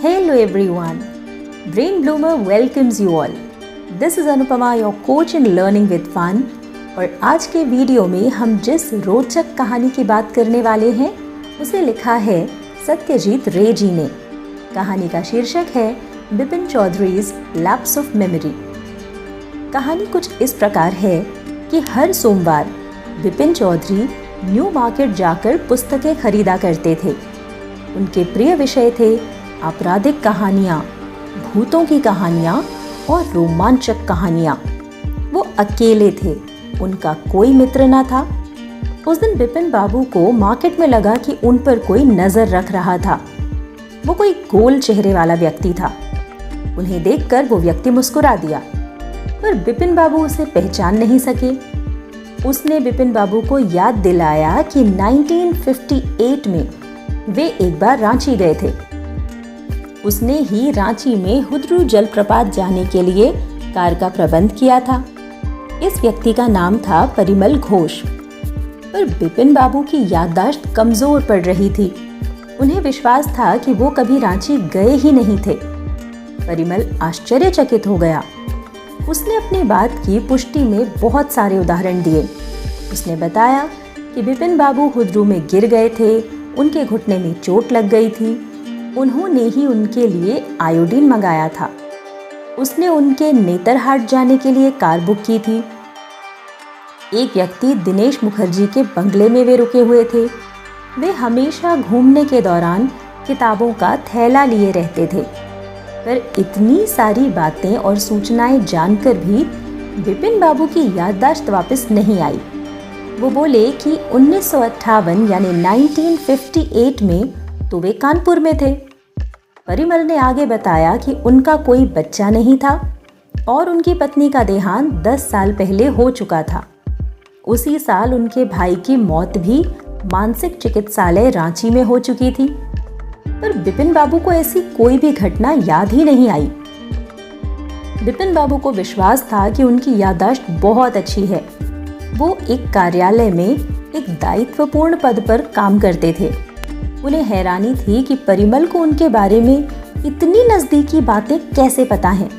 Hello everyone. Brain Bloomer welcomes you all. This is Anupama, your coach in learning with fun. और आज के video में हम जिस रोचक कहानी की बात करने वाले हैं उसे लिखा है सत्यजीत रे जी ने। कहानी का शीर्षक है Bipin Chaudhary's lapse of memory. कहानी कुछ इस प्रकार है कि हर सोमवार बिपिन चौधरी न्यू मार्केट जाकर पुस्तकें खरीदा करते थे। उनके प्रिय विषय थे आपराधिक कहानियाँ, भूतों की कहानियाँ और रोमांचक कहानियाँ। वो अकेले थे, उनका कोई मित्र न था। उस दिन बिपिन बाबू को मार्केट में लगा कि उन पर कोई नजर रख रहा था। वो कोई गोल चेहरे वाला व्यक्ति था। उन्हें देखकर वो व्यक्ति मुस्कुरा दिया, पर बिपिन बाबू उसे पहचान नहीं सके। उसने बिपिन बाबू को याद दिलाया कि 1958 में वे एक बार रांची गए थे। उसने ही रांची में हुदरू जलप्रपात जाने के लिए कार का प्रबंध किया था। इस व्यक्ति का नाम था परिमल घोष। पर बिपिन बाबू की याददाश्त कमजोर पड़ रही थी। उन्हें विश्वास था कि वो कभी रांची गए ही नहीं थे। परिमल आश्चर्यचकित हो गया। उसने अपनी बात की पुष्टि में बहुत सारे उदाहरण दिए। उसने बताया कि बिपिन बाबू हुदरू में गिर गए थे, उनके घुटने में चोट लग गई थी। उन्होंने ही उनके लिए आयोडीन मंगाया था। उसने उनके नेतरहाट जाने के लिए कार बुक की थी। एक व्यक्ति दिनेश मुखर्जी के बंगले में वे रुके हुए थे। वे हमेशा घूमने के दौरान किताबों का थैला लिए रहते थे। पर इतनी सारी बातें और सूचनाएं जानकर भी बिपिन बाबू की याददाश्त वापस नहीं आई। वो बोले कि 1958 यानी 1958 में तो वे कानपुर में थे। परिमल ने आगे बताया कि उनका कोई बच्चा नहीं था और उनकी पत्नी का देहांत 10 साल पहले हो चुका था। उसी साल उनके भाई की मौत भी मानसिक चिकित्सालय रांची में हो चुकी थी। पर बिपिन बाबू को ऐसी कोई भी घटना याद ही नहीं आई। बिपिन बाबू को विश्वास था कि उनकी याददाश्त बहुत अच्छी है। वो एक कार्यालय में एक दायित्वपूर्ण पद पर काम करते थे। उन्हें हैरानी थी कि परिमल को उनके बारे में इतनी नजदीकी बातें कैसे पता हैं।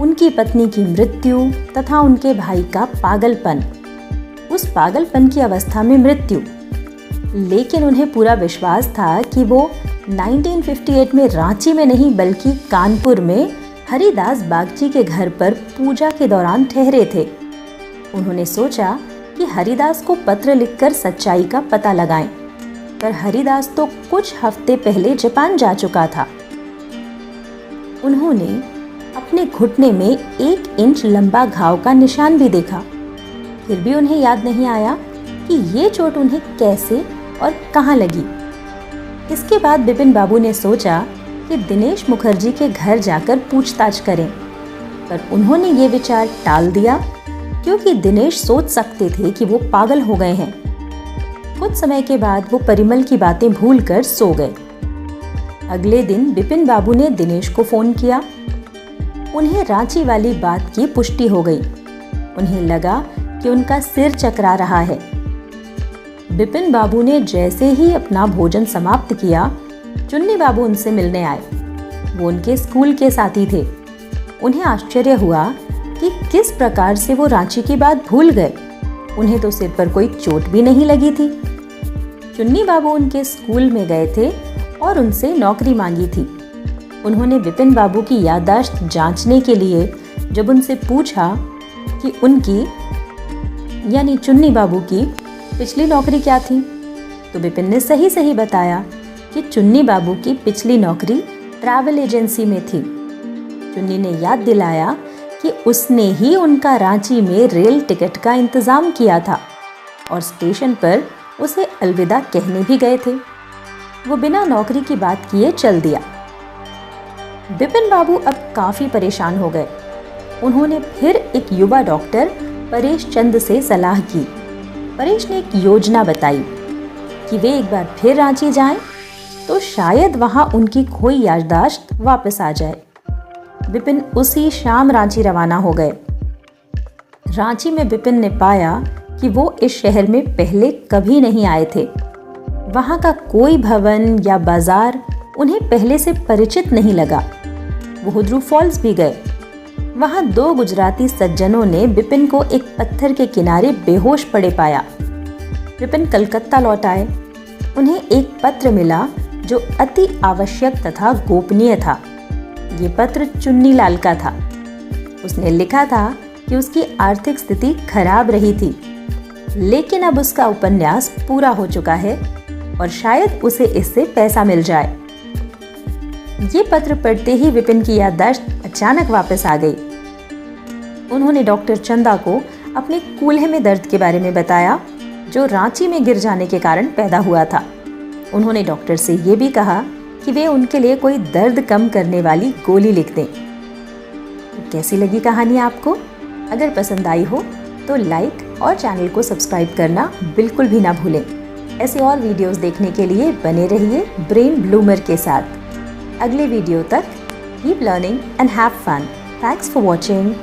उनकी पत्नी की मृत्यु तथा उनके भाई का पागलपन, उस पागलपन की अवस्था में मृत्यु। लेकिन उन्हें पूरा विश्वास था कि वो 1958 में रांची में नहीं बल्कि कानपुर में हरिदास बागची के घर पर पूजा के दौरान ठहरे थे। उन्होंने सोचा कि हरिदास को पत्र लिखकर सच्चाई का पता लगाएं, पर हरिदास तो कुछ हफ्ते पहले जापान जा चुका था। उन्होंने अपने घुटने में 1 इंच लंबा घाव का निशान भी देखा। फिर भी उन्हें याद नहीं आया कि ये चोट उन्हें कैसे और कहाँ लगी। इसके बाद बिपिन बाबू ने सोचा कि दिनेश मुखर्जी के घर जाकर पूछताछ करें, पर उन्होंने ये विचार टाल दिया क्योंकि दिनेश सोच सकते थे कि वो पागल हो गए हैं। कुछ समय के बाद वो परिमल की बातें भूलकर सो गए। अगले दिन बिपिन बाबू ने दिनेश को फोन किया। उन्हें रांची वाली बात की पुष्टि हो गई। उन्हें लगा कि उनका सिर चकरा रहा है। बिपिन बाबू ने जैसे ही अपना भोजन समाप्त किया, चुन्नी बाबू उनसे मिलने आए। वो उनके स्कूल के साथी थे। उन्हें आश्चर्य हुआ कि किस प्रकार से वो रांची की बात भूल गए। उन्हें तो सिर पर कोई चोट भी नहीं लगी थी। चुन्नी बाबू उनके स्कूल में गए थे और उनसे नौकरी मांगी थी। उन्होंने बिपिन बाबू की याददाश्त जांचने के लिए जब उनसे पूछा कि उनकी यानी चुन्नी बाबू की पिछली नौकरी क्या थी, तो बिपिन ने सही सही बताया कि चुन्नी बाबू की पिछली नौकरी ट्रैवल एजेंसी में थी। चुन्नी ने याद दिलाया कि उसने ही उनका रांची में रेल टिकट का इंतजाम किया था और स्टेशन पर उसे अलविदा कहने भी गए थे। वो बिना नौकरी की बात किए चल दिया। बिपिन बाबू अब काफी परेशान हो गए। उन्होंने फिर एक युवा डॉक्टर परेश चंद से सलाह की। परेश ने एक योजना बताई कि वे एक बार फिर रांची जाएं तो शायद वहां उनकी खोई याददाश्त वापस आ जाए। बिपिन उसी शाम रांची रवाना हो गए। रांची में बिपिन ने पाया कि वो इस शहर में पहले कभी नहीं आए थे। वहाँ का कोई भवन या बाजार उन्हें पहले से परिचित नहीं लगा। वो हुद्रू फॉल्स भी गए। वहां 2 गुजराती सज्जनों ने विपिन को एक पत्थर के किनारे बेहोश पड़े पाया। विपिन कलकत्ता लौट आए। उन्हें एक पत्र मिला जो अति आवश्यक तथा गोपनीय था। ये पत्र चुन्नीलाल का था। उसने लिखा था कि उसकी आर्थिक स्थिति खराब रही थी, लेकिन अब उसका उपन्यास पूरा हो चुका है और शायद उसे इससे पैसा मिल जाए। ये पत्र पढ़ते ही विपिन की याददाश्त अचानक वापस आ गई। उन्होंने डॉक्टर चंदा को अपने कूल्हे में दर्द के बारे में बताया जो रांची में गिर जाने के कारण पैदा हुआ था। उन्होंने डॉक्टर से ये भी कहा कि वे उनके लिए कोई दर्द कम करने वाली गोली लिख दें। तो कैसी लगी कहानी आपको? अगर पसंद आई हो तो लाइक और चैनल को सब्सक्राइब करना बिल्कुल भी ना भूलें। ऐसे और वीडियोस देखने के लिए बने रहिए ब्रेन ब्लूमर के साथ। अगले वीडियो तक keep learning and have fun. Thanks for watching.